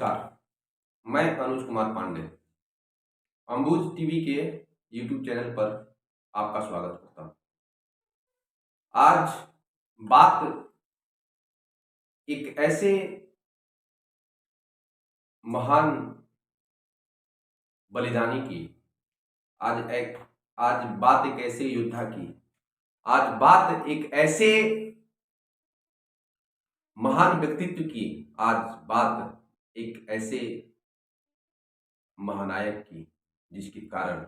नमस्कार। मैं अनुज कुमार पांडे अंबुज टीवी के यूट्यूब चैनल पर आपका स्वागत करता हूं। आज बात एक ऐसे महान बलिदानी की, आज बात एक ऐसे योद्धा की, आज बात एक ऐसे महान व्यक्तित्व की, आज बात एक ऐसे महानायक की जिसके कारण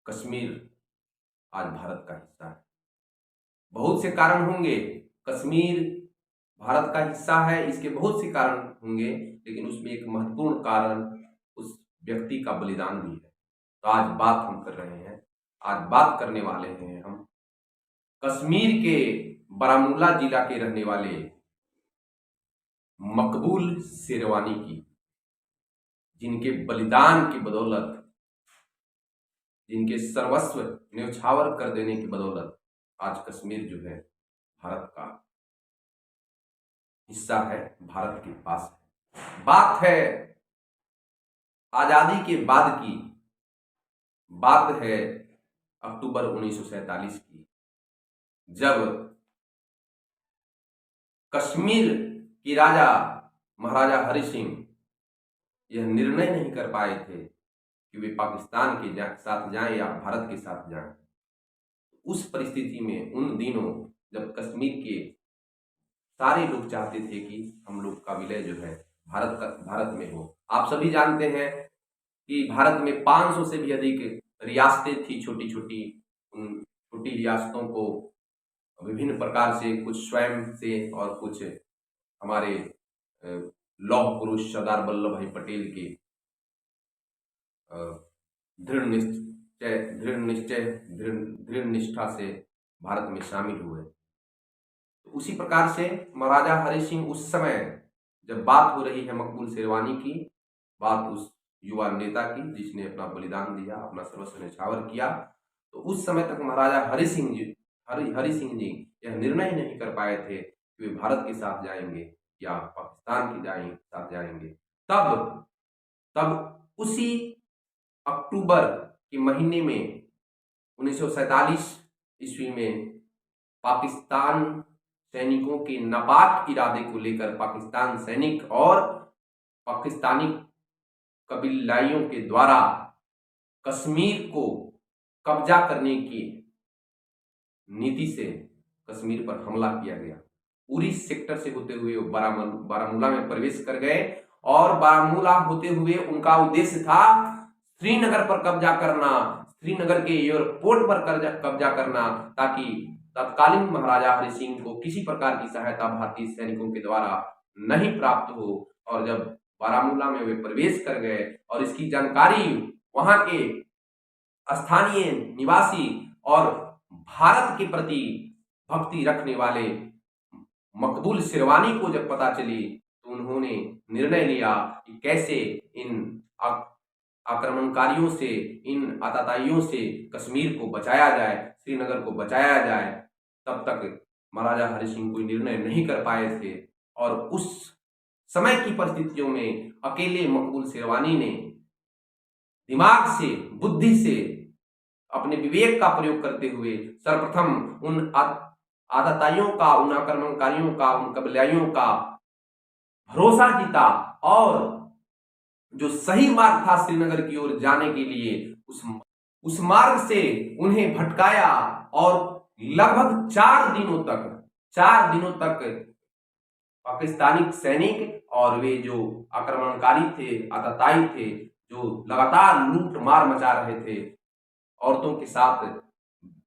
कश्मीर आज भारत का हिस्सा है। बहुत से कारण होंगे, कश्मीर भारत का हिस्सा है, इसके बहुत से कारण होंगे, लेकिन उसमें एक महत्वपूर्ण कारण उस व्यक्ति का बलिदान भी है। तो आज बात हम कर रहे हैं, आज बात करने वाले हैं हम कश्मीर के बारामूला जिला के रहने वाले मकबूल शेरवानी की, जिनके बलिदान की बदौलत, जिनके सर्वस्व न्यौछावर कर देने की बदौलत आज कश्मीर जो है भारत का हिस्सा है, भारत के पास है। बात है आजादी के बाद की, बात है अक्टूबर 1947 की, जब कश्मीर की राजा महाराजा हरि सिंह यह निर्णय नहीं कर पाए थे कि वे पाकिस्तान के साथ जाएं या भारत के साथ जाएं। उस परिस्थिति में उन दिनों जब कश्मीर के सारे लोग चाहते थे कि हम लोग का विलय जो है भारत में हो। आप सभी जानते हैं कि भारत में 500 से भी अधिक रियासतें थी, छोटी छोटी। उन छोटी रियासतों को विभिन्न प्रकार से, कुछ स्वयं से और कुछ हमारे लौह पुरुष सरदार वल्लभ भाई पटेल के दृढ़ निष्ठा से भारत में शामिल हुए। तो उसी प्रकार से महाराजा हरि सिंह, उस समय जब बात हो रही है मकबूल शेरवानी की, बात उस युवा नेता की जिसने अपना बलिदान दिया, अपना सर्वस्व न्यौछावर किया, तो उस समय तक महाराजा हरि सिंह जी यह निर्णय नहीं कर पाए थे कि वे भारत के साथ जाएंगे या पाकिस्तान के साथ जाएंगे। तब उसी अक्टूबर के महीने में 1947 ईस्वी में पाकिस्तान सैनिकों के नापाक इरादे को लेकर पाकिस्तान सैनिक और पाकिस्तानी कबीलाइयों के द्वारा कश्मीर को कब्जा करने की नीति से कश्मीर पर हमला किया गया। उरी सेक्टर से होते हुए बारामूला में प्रवेश कर गए और बारामूला होते हुए उनका उद्देश्य था श्रीनगर पर कब्जा करना, श्रीनगर के एयरपोर्ट पर कब्जा करना, ताकि तत्कालीन महाराजा हरि सिंह को किसी प्रकार की सहायता भारतीय सैनिकों के द्वारा नहीं प्राप्त हो। और जब बारामूला में वे प्रवेश कर गए और इसकी जानकारी वहां के स्थानीय निवासी और भारत के प्रति भक्ति रखने वाले मकबूल शेरवानी को जब पता चली, तो उन्होंने निर्णय लिया कि कैसे इन आक्रमणकारियों से, इन आतताइयों से कश्मीर को बचाया जाए, श्रीनगर को बचाया जाए। तब तक महाराजा हरि सिंह कोई निर्णय नहीं कर पाए थे और उस समय की परिस्थितियों में अकेले मकबूल शेरवानी ने दिमाग से, बुद्धि से, अपने विवेक का प्रयोग करते हुए सर्वप्रथम उन आतताइयों का, उन आक्रमणकारियों का, उन कबीलाइयों का भरोसा जीता और जो सही मार्ग था श्रीनगर की ओर जाने के लिए, उस मार्ग से उन्हें भटकाया और लगभग 4 दिनों तक पाकिस्तानी सैनिक और वे जो आक्रमणकारी थे, आतताई थे, जो लगातार लूट मार मचा रहे थे, औरतों के साथ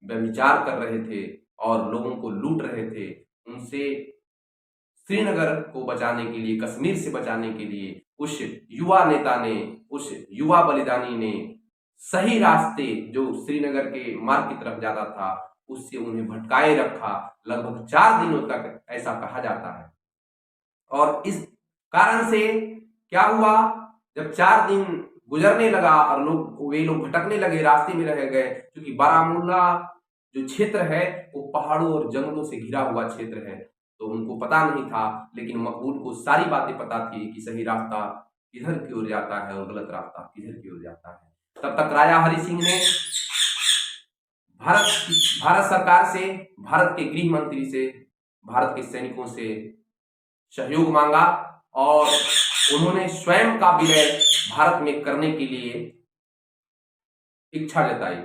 व्यभिचार कर रहे थे और लोगों को लूट रहे थे, उनसे श्रीनगर को बचाने के लिए, कश्मीर से बचाने के लिए उस युवा नेता ने, उस युवा बलिदानी ने सही रास्ते जो श्रीनगर के मार्ग की तरफ जाता था उससे उन्हें भटकाए रखा। लगभग 4 दिनों तक ऐसा कहा जाता है। और इस कारण से क्या हुआ, जब 4 दिन गुजरने लगा और वे लोग भटकने लगे, रास्ते में रह गए, क्योंकि बारामूला जो क्षेत्र है वो पहाड़ों और जंगलों से घिरा हुआ क्षेत्र है। तो उनको पता नहीं था, लेकिन मकबूल को सारी बातें पता थी कि सही रास्ता किधर की ओर जाता है और गलत रास्ता किधर की ओर जाता है। तब तक राजा हरि सिंह ने भारत भारत सरकार से, भारत के गृह मंत्री से, भारत के सैनिकों से सहयोग मांगा और उन्होंने स्वयं का विलय भारत में करने के लिए इच्छा जताई।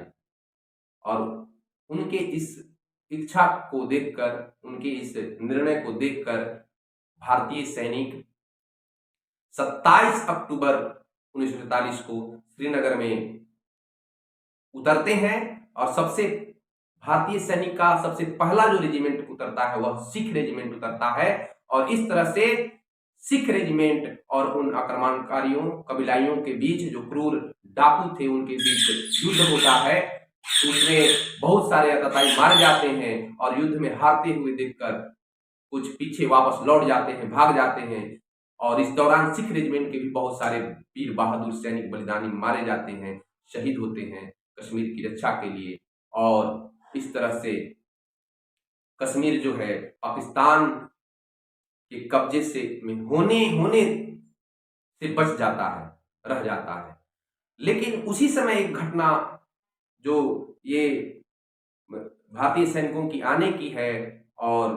और उनके इस इच्छा को देखकर, उनके इस निर्णय को देखकर भारतीय सैनिक 27 अक्टूबर 1947 को श्रीनगर में उतरते हैं और भारतीय सैनिक का सबसे पहला जो रेजिमेंट उतरता है वह सिख रेजिमेंट उतरता है। और इस तरह से सिख रेजिमेंट और उन आक्रमणकारियों, कबीलाइयों के बीच, जो क्रूर डाकू थे, उनके बीच युद्ध होता है। उसमें बहुत सारे आतताई मारे जाते हैं और युद्ध में हारते हुए देखकर कुछ पीछे वापस लौट जाते हैं, भाग जाते हैं। और इस दौरान सिख रेजिमेंट के भी बहुत सारे वीर बहादुर सैनिक बलिदानी मारे जाते हैं, शहीद होते हैं कश्मीर की रक्षा के लिए। और इस तरह से कश्मीर जो है पाकिस्तान के कब्जे से होने से बच जाता है, रह जाता है। लेकिन उसी समय एक घटना जो ये भारतीय सैनिकों की आने की है और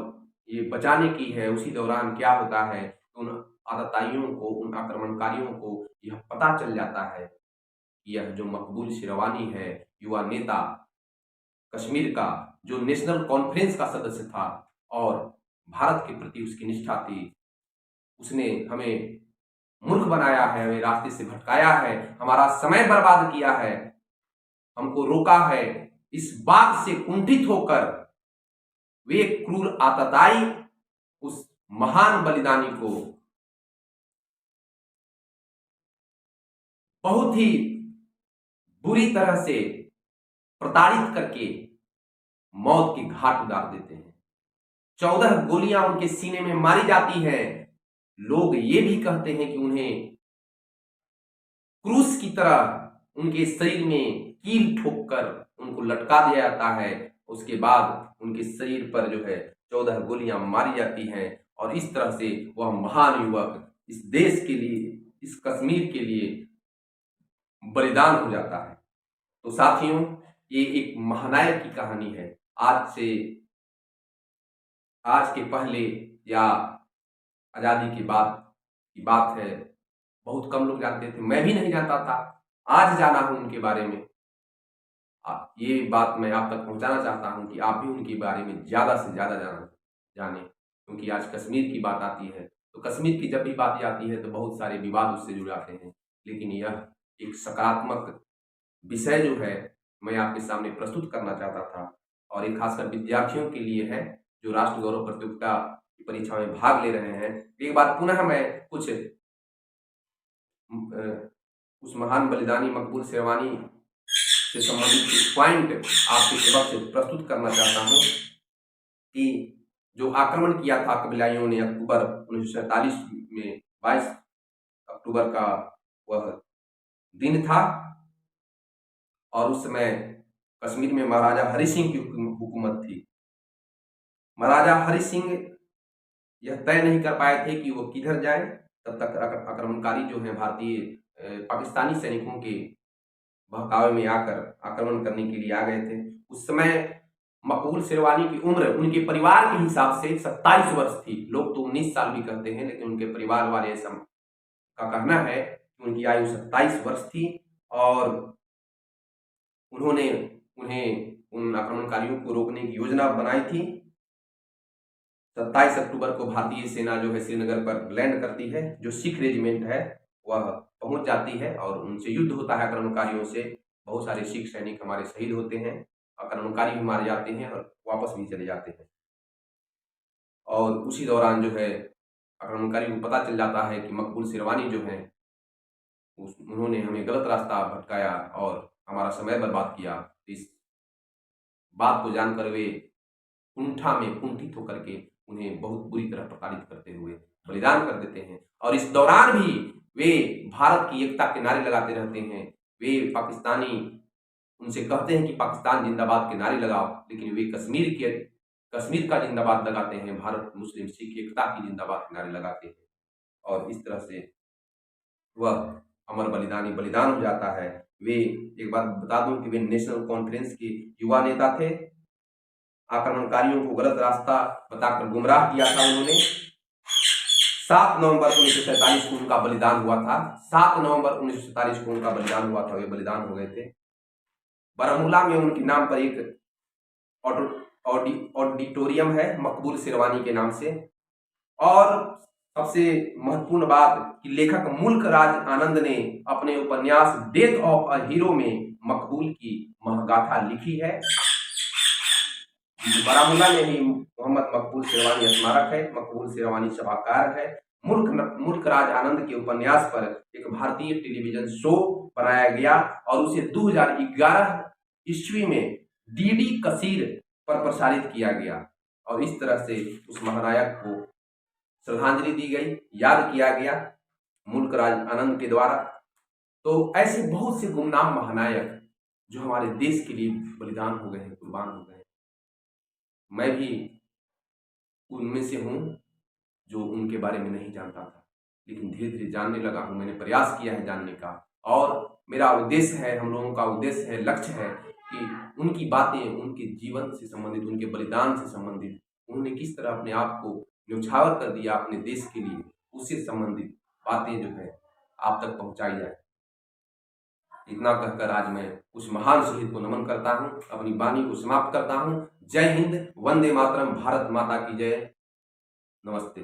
ये बचाने की है, उसी दौरान क्या होता है, उन आतताइयों को, उन आक्रमणकारियों को यह पता चल जाता है कि यह जो मकबूल शेरवानी है, युवा नेता कश्मीर का, जो नेशनल कॉन्फ्रेंस का सदस्य था और भारत के प्रति उसकी निष्ठा थी, उसने हमें मूर्ख बनाया है, हमें रास्ते से भटकाया है, हमारा समय बर्बाद किया है, हमको रोका है। इस बात से कुंठित होकर वे क्रूर आतताई उस महान बलिदानी को बहुत ही बुरी तरह से प्रताड़ित करके मौत के घाट उतार देते हैं। 14 गोलियां उनके सीने में मारी जाती हैं। लोग ये भी कहते हैं कि उन्हें क्रूस की तरह उनके शरीर में कील ठोककर उनको लटका दिया जाता है। उसके बाद उनके शरीर पर जो है 14 गोलियां मारी जाती हैं और इस तरह से वह महान युवक इस देश के लिए, इस कश्मीर के लिए बलिदान हो जाता है। तो साथियों, ये एक महानायक की कहानी है। आज के पहले या आजादी के बाद की बात है। बहुत कम लोग जानते थे, मैं भी नहीं जानता था। आज जाना हूं उनके बारे में। ये बात मैं आप तक पहुंचाना चाहता हूं कि आप भी उनके बारे में ज्यादा से ज्यादा जाने, क्योंकि आज कश्मीर की बात आती है तो कश्मीर की जब भी बात आती है तो बहुत सारे विवाद उससे जुड़ जाते हैं। लेकिन यह एक सकारात्मक विषय जो है मैं आपके सामने प्रस्तुत करना चाहता था और ये खासकर विद्यार्थियों के लिए है जो राष्ट्र गौरव प्रतियोगिता की परीक्षा में भाग ले रहे हैं। एक बार पुनः मैं कुछ उस महान बलिदानी मकबूल शेरवानी से संबंधित पॉइंट आपके समक्ष से प्रस्तुत करना चाहता हूं कि जो आक्रमण किया था कबीलाइयों ने अक्टूबर 1947 में, 22 अक्टूबर का वह दिन था और उस समय कश्मीर में महाराजा हरि सिंह की हुकूमत थी। महाराजा हरि सिंह यह तय नहीं कर पाए थे कि वो किधर जाए। तब तक आक्रमणकारी जो है भारतीय पाकिस्तानी सैनिकों के बहकावे में आकर आक्रमण करने के लिए आ गए थे। उस समय मकबूल शेरवानी की उम्र उनके परिवार के हिसाब से 27 वर्ष थी। लोग तो 19 साल भी कहते हैं, लेकिन उनके परिवार वाले का कहना है कि उनकी आयु 27 वर्ष थी और उन्होंने उन आक्रमणकारियों को रोकने की योजना बनाई थी। 27 अक्टूबर को भारतीय सेना जो है श्रीनगर पर लैंड करती है। जो सिख रेजिमेंट है वह पहुंच जाती है और उनसे युद्ध होता है आक्रमणकारियों से। बहुत सारे सिख सैनिक हमारे शहीद होते हैं, आक्रमणकारी भी मारे जाते हैं और वापस भी चले जाते हैं। और उसी दौरान जो है आक्रमणकारी को पता चल जाता है कि मकबूल शेरवानी जो है उन्होंने हमें गलत रास्ता भटकाया और हमारा समय बर्बाद किया। इस बात को जानकर वे कुंठा में कुंठित होकर के उन्हें बहुत बुरी तरह प्रताड़ित करते हुए बलिदान कर देते हैं। और इस दौरान भी वे भारत की एकता के नारे लगाते रहते हैं। वे पाकिस्तानी उनसे कहते हैं कि पाकिस्तान जिंदाबाद के नारे लगाओ, लेकिन वे कश्मीर का जिंदाबाद लगाते हैं, भारत मुस्लिम सिख एकता की जिंदाबाद के नारे लगाते हैं, और इस तरह से वह अमर बलिदानी बलिदान हो जाता है। वे, एक बात बता दूं कि वे नेशनल कॉन्फ्रेंस के युवा नेता थे। आक्रमणकारियों को गलत रास्ता बताकर गुमराह किया था उन्होंने। 7 नवंबर 1947 को उनका बलिदान हुआ था। 7 नवंबर 1947 को उनका बलिदान हुआ था, वे बलिदान हो गए थे। बारामूला में उनके नाम पर एक ऑडिटोरियम है, मकबूल शेरवानी के नाम से। और सबसे महत्वपूर्ण बात कि लेखक मुल्क राज आनंद ने अपने उपन्यास डेथ ऑफ अ हीरो में मकबूल की महगाथा लिखी है। बारामूला में ही मोहम्मद मकबूल शेरवानी स्मारक है, मकबूल शेरवानी सभागार है। मुल्क राज आनंद के उपन्यास पर एक भारतीय टेलीविजन शो बनाया गया और उसे 2011 ईस्वी में डीडी कसीर पर प्रसारित किया गया, और इस तरह से उस महानायक को श्रद्धांजलि दी गई, याद किया गया मुल्क राज आनंद के द्वारा। तो ऐसे बहुत से गुमनाम महानायक जो हमारे देश के लिए बलिदान हो गए हैं, कुर्बान हो गए हैं। मैं भी उनमें से हूँ जो उनके बारे में नहीं जानता था, लेकिन धीरे धीरे जानने लगा हूँ। मैंने प्रयास किया है जानने का, और मेरा उद्देश्य है, हम लोगों का उद्देश्य है, लक्ष्य है कि उनकी बातें, उनके जीवन से संबंधित, उनके बलिदान से संबंधित, उन्होंने किस तरह अपने आप को न्यौछावर कर दिया अपने देश के लिए, उससे संबंधित बातें जो है आप तक पहुंचाई जाए। इतना कहकर आज मैं उस महान शहीद को नमन करता हूं, अपनी वाणी को समाप्त करता हूं। जय हिंद, वंदे मातरम, भारत माता की जय, नमस्ते।